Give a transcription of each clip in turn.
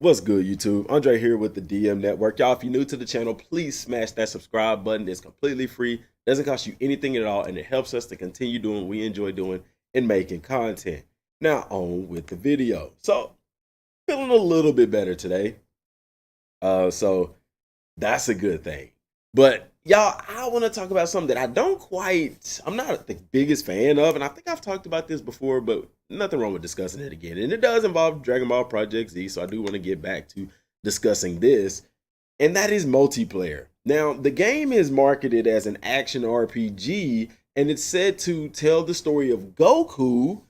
What's good, YouTube? Andre here with the DM Network. Y'all, if you're new to the channel, please smash that subscribe button. It's completely free, doesn't cost you anything at all, and it helps us to continue doing what we enjoy doing and making content. Now, on with the video. So, feeling a little bit better today. So that's a good thing. But y'all, I want to talk about something that I'm not the biggest fan of, and I think I've talked about this before, but nothing wrong with discussing it again. And it does involve Dragon Ball Project Z, so I do want to get back to discussing this, and that is multiplayer. Now, the game is marketed as an action RPG, and it's said to tell the story of Goku,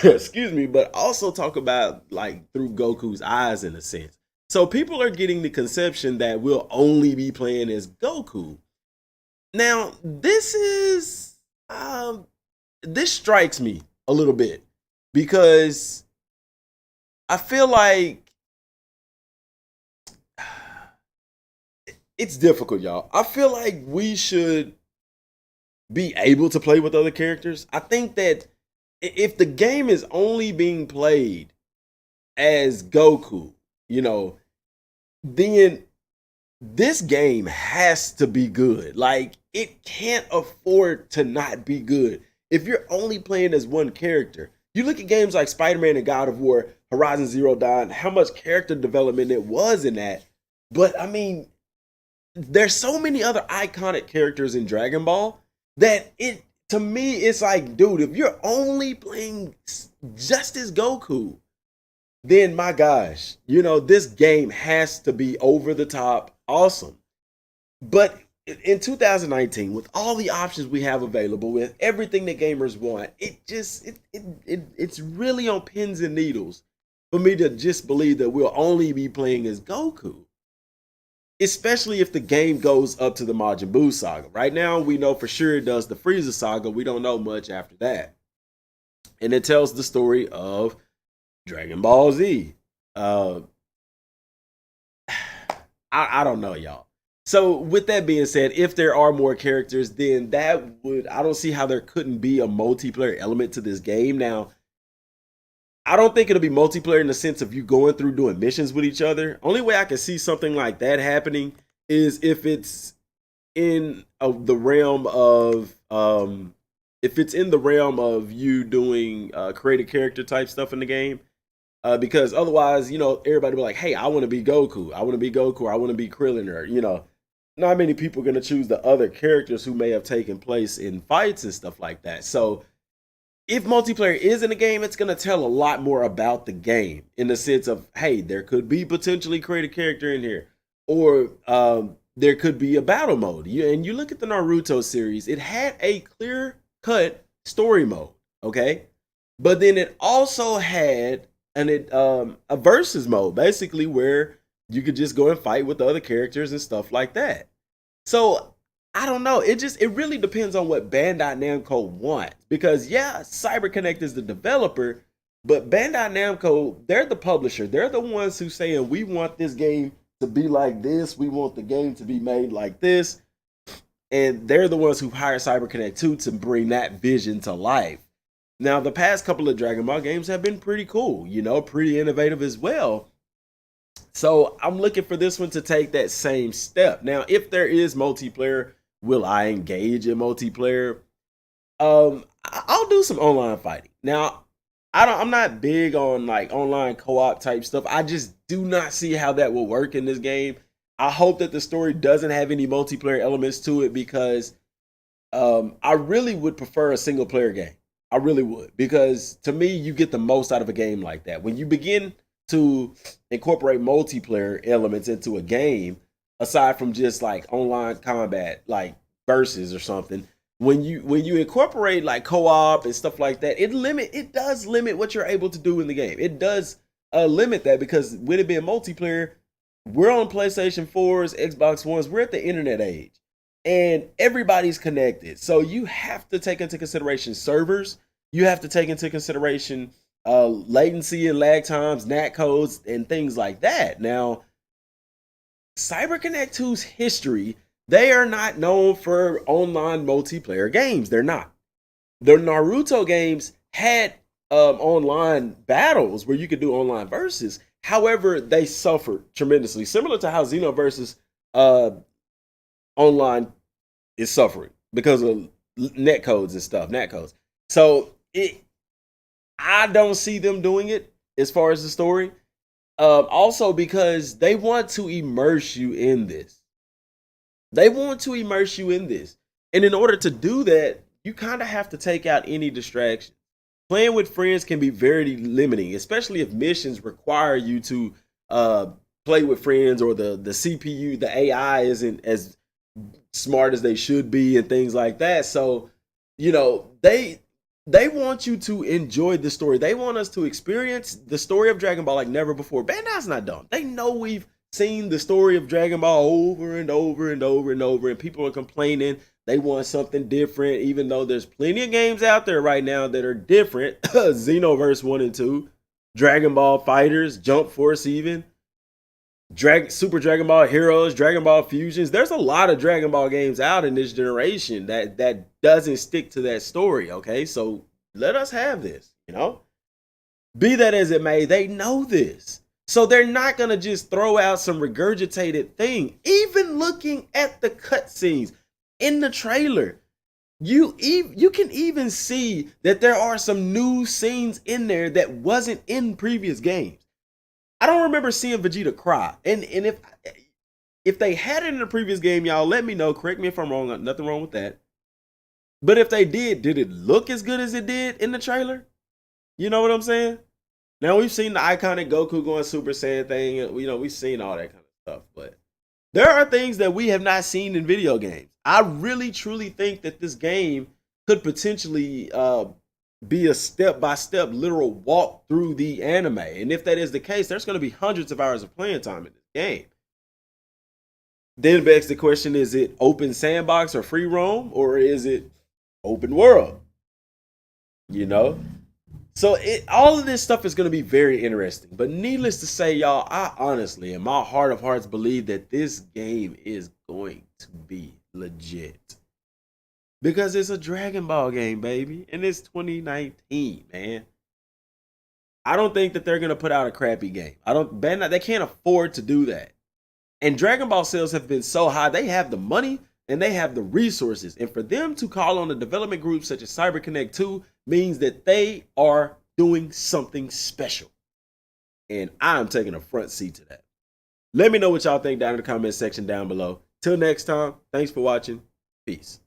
excuse me, but also talk about like through Goku's eyes in a sense. So people are getting the conception that we'll only be playing as Goku. Now, this strikes me a little bit because I feel like it's difficult, y'all. I feel like we should be able to play with other characters. I think that if the game is only being played as Goku, then this game has to be good. Like, it can't afford to not be good. If you're only playing as one character, you look at games like Spider-Man and God of War, Horizon Zero Dawn, how much character development it was in that. But I mean, there's so many other iconic characters in Dragon Ball that to me, it's like, dude, if you're only playing just as Goku, then my gosh, this game has to be over the top awesome. But in 2019, with all the options we have available, with everything that gamers want, it's really on pins and needles for me to just believe that we'll only be playing as Goku. Especially if the game goes up to the Majin Buu saga. Right now, we know for sure it does the Frieza saga. We don't know much after that. And it tells the story of Dragon Ball Z. I don't know, y'all. So with that being said, if there are more characters, then I don't see how there couldn't be a multiplayer element to this game. Now, I don't think it'll be multiplayer in the sense of you going through doing missions with each other. Only way I can see something like that happening is if it's in the realm of you doing creative character type stuff in the game. Because otherwise, everybody be like, hey, I want to be Goku. I want to be Goku. Or I want to be Krillin. Or, not many people are going to choose the other characters who may have taken place in fights and stuff like that. So if multiplayer is in the game, it's going to tell a lot more about the game in the sense of, hey, there could be potentially create a character in here. Or there could be a battle mode. And you look at the Naruto series, it had a clear-cut story mode, okay? But then it also had a versus mode, basically, where you could just go and fight with the other characters and stuff like that. So I don't know. It really depends on what Bandai Namco wants. Because yeah, CyberConnect is the developer, but Bandai Namco, they're the publisher. They're the ones who saying we want this game to be like this. We want the game to be made like this. And they're the ones who hire CyberConnect too to bring that vision to life. Now, the past couple of Dragon Ball games have been pretty cool, pretty innovative as well. So I'm looking for this one to take that same step. Now, if there is multiplayer, will I engage in multiplayer? I'll do some online fighting. Now, I'm not big on like online co-op type stuff. I just do not see how that will work in this game. I hope that the story doesn't have any multiplayer elements to it because I really would prefer a single player game. I really would, because to me, you get the most out of a game like that. When you begin to incorporate multiplayer elements into a game, aside from just like online combat, like versus or something, when you incorporate like co-op and stuff like that, it does limit what you're able to do in the game. It does limit that because with it being multiplayer, we're on PlayStation 4s, Xbox Ones, we're at the internet age. And everybody's connected. So you have to take into consideration servers. You have to take into consideration latency and lag times, NAT codes, and things like that. Now, CyberConnect 2's history, they are not known for online multiplayer games. They're not. The Naruto games had online battles where you could do online versus. However, they suffered tremendously, similar to how Xenoverse's online is suffering because of net codes and stuff, net codes. So I don't see them doing it as far as the story. Also, because they want to immerse you in this. They want to immerse you in this. And in order to do that, you kind of have to take out any distraction. Playing with friends can be very limiting, especially if missions require you to play with friends, or the CPU, the AI isn't as smart as they should be and things like that. So, they want you to enjoy the story. They want us to experience the story of Dragon Ball like never before. Bandai's not dumb. They know we've seen the story of Dragon Ball over and over and over and over, and people are complaining they want something different, even though there's plenty of games out there right now that are different. Xenoverse 1 and 2, Dragon Ball Fighters, Jump Force, even Super Dragon Ball Heroes, Dragon Ball Fusions. There's a lot of Dragon Ball games out in this generation that doesn't stick to that story. Okay, so let us have this. Be that as it may, they know this, so they're not gonna just throw out some regurgitated thing. Even looking at the cutscenes in the trailer, you can even see that there are some new scenes in there that wasn't in previous games. I don't remember seeing Vegeta cry. And if they had it in the previous game, y'all let me know. Correct me if I'm wrong. Nothing wrong with that. But if they did it look as good as it did in the trailer? You know what I'm saying? Now, we've seen the iconic Goku going Super Saiyan thing. We've seen all that kind of stuff. But there are things that we have not seen in video games. I really, truly think that this game could potentially be a step-by-step literal walk through the anime. And if that is the case, there's going to be hundreds of hours of playing time in this game. Then begs the question, is it open sandbox or free roam, or is it open world? So all of this stuff is going to be very interesting. But needless to say, y'all, I honestly, in my heart of hearts, believe that this game is going to be legit. Because it's a Dragon Ball game, baby. And it's 2019, man. I don't think that they're going to put out a crappy game. They can't afford to do that. And Dragon Ball sales have been so high, they have the money and they have the resources. And for them to call on a development group such as CyberConnect 2 means that they are doing something special. And I'm taking a front seat to that. Let me know what y'all think down in the comment section down below. Till next time, thanks for watching. Peace.